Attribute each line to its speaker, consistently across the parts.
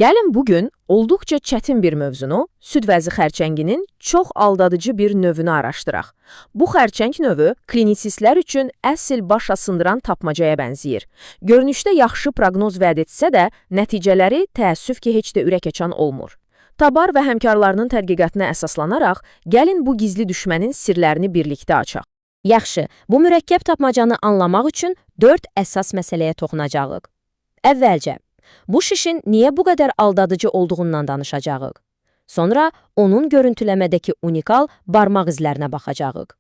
Speaker 1: Gəlin bugün olduqca çətin bir mövzunu, süd vəzi xərçənginin çox aldadıcı bir növünü araşdıraq. Bu xərçəng növü klinisistlər üçün əsl baş asındıran tapmacaya bənzəyir. Görünüşdə yaxşı proqnoz vəd etsə də, nəticələri təəssüf ki, heç də ürək açan olmur. Tabar və həmkarlarının tədqiqatına əsaslanaraq, gəlin bu gizli düşmənin sirlərini birlikdə açaq.
Speaker 2: Yaxşı, bu mürəkkəb tapmacanı anlamaq üçün 4 əsas məsələyə toxunacağıq. Əvvəlcə, bu şişin niyə bu qədər aldadıcı olduğundan danışacağıq. Sonra onun görüntüləmədəki unikal barmaq izlərinə baxacağıq.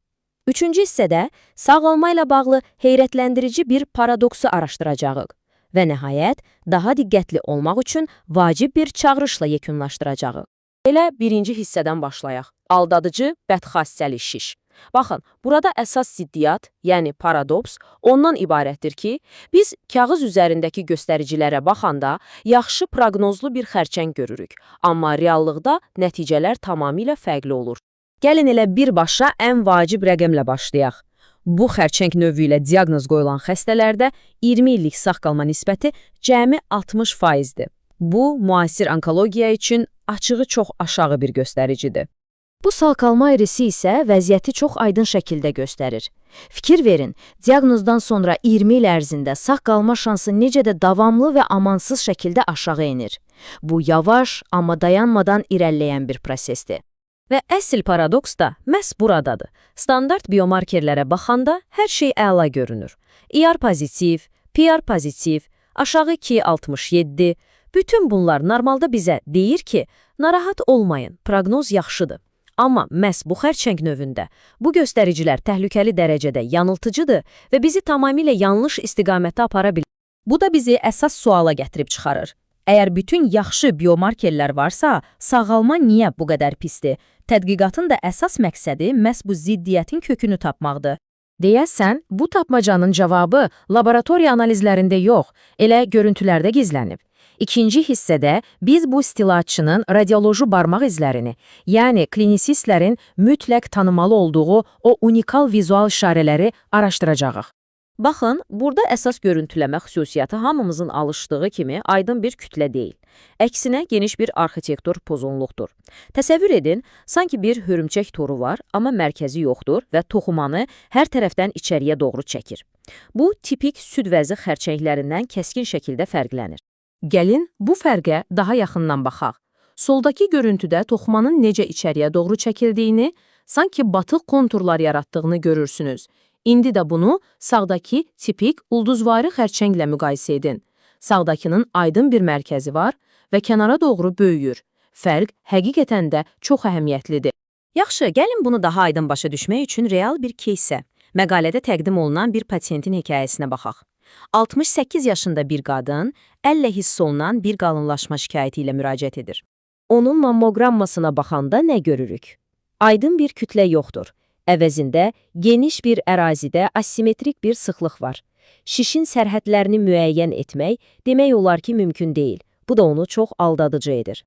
Speaker 2: Üçüncü hissədə sağalma ilə bağlı heyrətləndirici bir paradoksu araşdıracağıq. Və nəhayət, daha diqqətli olmaq üçün vacib bir çağırışla yekunlaşdıracağıq.
Speaker 1: Elə birinci hissədən başlayaq. Aldadıcı, bədxassəli şiş. Baxın, burada əsas ziddiyyat, yəni paradoks, ondan ibarətdir ki, biz kağız üzərindəki göstəricilərə baxanda yaxşı proqnozlu bir xərçəng görürük, amma reallıqda nəticələr tamamilə fərqli olur. Gəlin elə birbaşa ən vacib rəqəmlə başlayaq. Bu xərçəng növü ilə diaqnoz qoyulan xəstələrdə 20 illik sağ qalma nisbəti cəmi 60%-dir. Bu, müasir onkologiya üçün açığı çox aşağı bir göstəricidir. Bu sağ qalma eğrisi isə vəziyyəti çox aydın şəkildə göstərir. Fikir verin, diaqnozdan sonra 20 il ərzində sağ qalma şansı necə də davamlı və amansız şəkildə aşağı enir. Bu, yavaş, amma dayanmadan irəliləyən bir prosesdir. Və əsl paradoks da məhz buradadır. Standart biomarkerlərə baxanda hər şey əla görünür. ER pozitiv, PR pozitiv, aşağı 2,67, bütün bunlar normalda bizə deyir ki, narahat olmayın, proqnoz yaxşıdır. Amma məhz bu xərçəng növündə bu göstəricilər təhlükəli dərəcədə yanıltıcıdır və bizi tamamilə yanlış istiqamətə apara bilir. Bu da bizi əsas suala gətirib çıxarır. Əgər bütün yaxşı biomarkerlər varsa, sağalma niyə bu qədər pisdir? Tədqiqatın da əsas məqsədi məhz bu ziddiyyətin kökünü tapmaqdır. Deyəsən, bu tapmacanın cavabı laboratoriya analizlərində yox, elə görüntülərdə gizlənib. İkinci hissədə biz bu istilaçının radioloji barmaq izlərini, yəni klinisistlərin mütləq tanımalı olduğu o unikal vizual işarələri araşdıracağıq. Baxın, burada əsas görüntüləmə xüsusiyyəti hamımızın alışdığı kimi aydın bir kütlə deyil. Əksinə geniş bir arxitektur pozğunluqdur. Təsəvvür edin, sanki bir hörümçək toru var, amma mərkəzi yoxdur və toxumanı hər tərəfdən içəriyə doğru çəkir. Bu, tipik süd vəzi xərçənglərindən kəskin şəkildə fərqlənir. Gəlin, bu fərqə daha yaxından baxaq. Soldakı görüntüdə toxumanın necə içəriyə doğru çəkildiyini, sanki batıq konturlar yaratdığını görürsünüz. İndi də bunu sağdakı tipik ulduzvari xərçənglə müqayisə edin. Sağdakının aydın bir mərkəzi var və kənara doğru böyüyür. Fərq həqiqətən də çox əhəmiyyətlidir. Yaxşı, gəlin bunu daha aydın başa düşmək üçün real bir кейsə, məqalədə təqdim olunan bir pasiyentin hekayəsinə baxaq. 68 yaşında bir qadın, əllə hiss olunan bir qalınlaşma şikayəti ilə müraciət edir. Onun mammogrammasına baxanda nə görürük? Aydın bir kütlə yoxdur. Əvəzində geniş bir ərazidə asimetrik bir sıxlıq var. Şişin sərhədlərini müəyyən etmək demək olar ki, mümkün deyil. Bu da onu çox aldadıcı edir.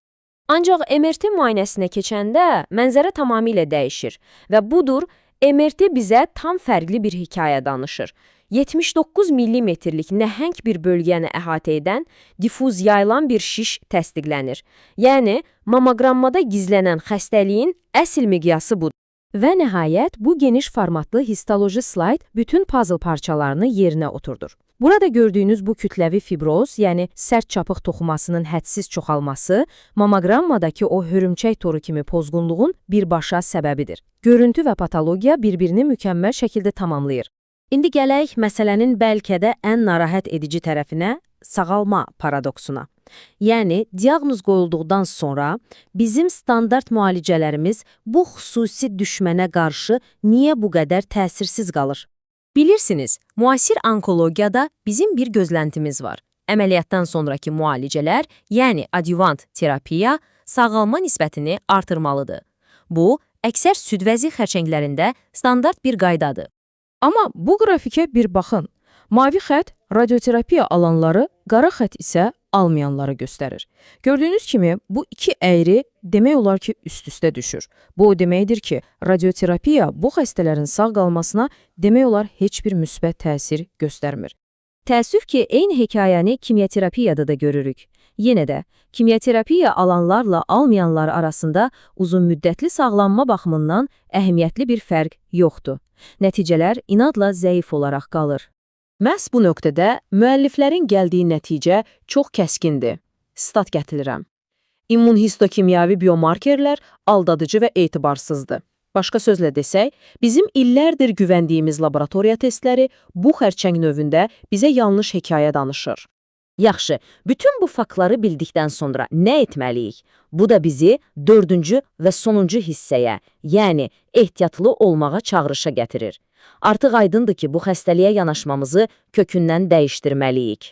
Speaker 1: Ancaq MRT müayinəsinə keçəndə mənzərə tamamilə dəyişir və budur, MRT bizə tam fərqli bir hekayə danışır. 79 millimetrlik nəhəng bir bölgəni əhatə edən, difuz yayılan bir şiş təsdiqlənir. Yəni, mammogrammada gizlənən xəstəliyin əsl miqyası budur. Və nəhayət, bu geniş formatlı histoloji slayd bütün puzzle parçalarını yerinə oturdur. Burada gördüyünüz bu kütləvi fibroz, yəni sərt çapıq toxumasının hədsiz çoxalması, mammogrammadakı o hörümçək toru kimi pozğunluğun birbaşa səbəbidir. Görüntü və patologiya bir-birini mükəmməl şəkildə tamamlayır. İndi gələk məsələnin bəlkə də ən narahat edici tərəfinə, sağalma paradoksuna. Yəni, diaqnoz qoyulduqdan sonra bizim standart müalicələrimiz bu xüsusi düşmənə qarşı niyə bu qədər təsirsiz qalır? Bilirsiniz, müasir onkologiyada bizim bir gözləntimiz var. Əməliyyatdan sonraki müalicələr, yəni adyuvant terapiya, sağalma nisbətini artırmalıdır. Bu, əksər süd vəzi xərçənglərində standart bir qaydadır. Amma bu qrafikə bir baxın. Mavi xətt radioterapiya alanları, qara xətt isə almayanları göstərir. Gördüyünüz kimi, bu iki əyri demək olar ki, üst-üstə düşür. Bu o deməkdir ki, radioterapiya bu xəstələrin sağ qalmasına demək olar heç bir müsbət təsir göstərmir. Təəssüf ki, eyni hekayəni kimyaterapiyada da görürük.
Speaker 2: Yenə də, kimyaterapiya alanlarla almayanlar arasında uzunmüddətli sağlanma baxımından əhəmiyyətli bir fərq yoxdur. Nəticələr inadla zəif olaraq qalır.
Speaker 1: Məhz bu nöqtədə müəlliflərin gəldiyi nəticə çox kəskindir. Stat gətirirəm. İmmunhistokimyavi biomarkerlər aldadıcı və etibarsızdır. Başqa sözlə desək, bizim illərdir güvəndiyimiz laboratoriya testləri bu xərçəng növündə bizə yanlış hekayə danışır.
Speaker 2: Yaxşı, bütün bu faktları bildikdən sonra nə etməliyik? Bu da bizi dördüncü və sonuncu hissəyə, yəni ehtiyatlı olmağa çağırışa gətirir. Artıq aydındır ki, bu xəstəliyə yanaşmamızı kökündən dəyişdirməliyik.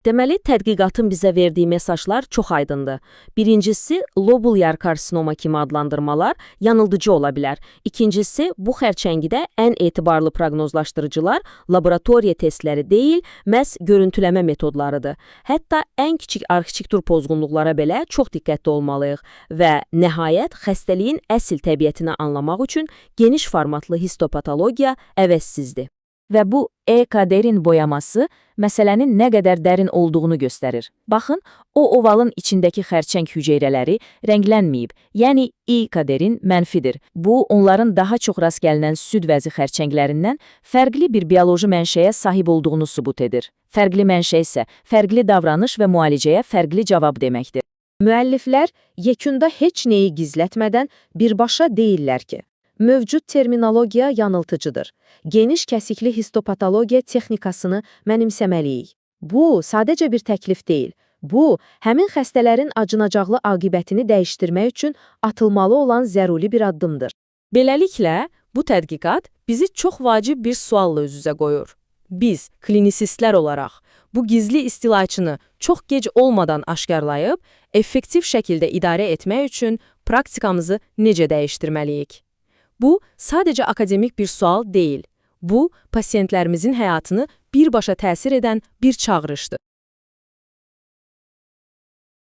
Speaker 2: Deməli, tədqiqatın bizə verdiyi mesajlar çox aydındır. Birincisi, lobulyar karsinoma kimi adlandırmalar yanıldıcı ola bilər. İkincisi, bu xərçəngidə ən etibarlı proqnozlaşdırıcılar laboratoriya testləri deyil, məhz görüntüləmə metodlarıdır. Hətta ən kiçik arxitektur pozğunluqlara belə çox diqqətli olmalıyıq və nəhayət xəstəliyin əsl təbiətini anlamaq üçün geniş formatlı histopatologiya əvəzsizdir. Və bu E-kaderin boyaması məsələnin nə qədər dərin olduğunu göstərir. Baxın, o ovalın içindəki xərçəng hüceyrələri rənglənməyib, yəni E-kaderin mənfidir. Bu, onların daha çox rast gəlinən süd vəzi xərçənglərindən fərqli bir bioloji mənşəyə sahib olduğunu sübut edir. Fərqli mənşə isə fərqli davranış və müalicəyə fərqli cavab deməkdir.
Speaker 1: Müəlliflər yekunda heç neyi gizlətmədən birbaşa deyirlər ki, mövcud terminologiya yanıltıcıdır. Geniş kəsikli histopatologiya texnikasını mənimsəməliyik. Bu, sadəcə bir təklif deyil. Bu, həmin xəstələrin acınacaqlı aqibətini dəyişdirmək üçün atılmalı olan zəruri bir addımdır. Beləliklə, bu tədqiqat bizi çox vacib bir sualla üz-üzə qoyur. Biz, klinisistlər olaraq, bu gizli istilaçını çox gec olmadan aşkarlayıb, effektiv şəkildə idarə etmək üçün praktikamızı necə dəyişdirməliyik? Bu, sadəcə akademik bir sual deyil. Bu, pasiyentlərimizin həyatını birbaşa təsir edən bir çağırışdır.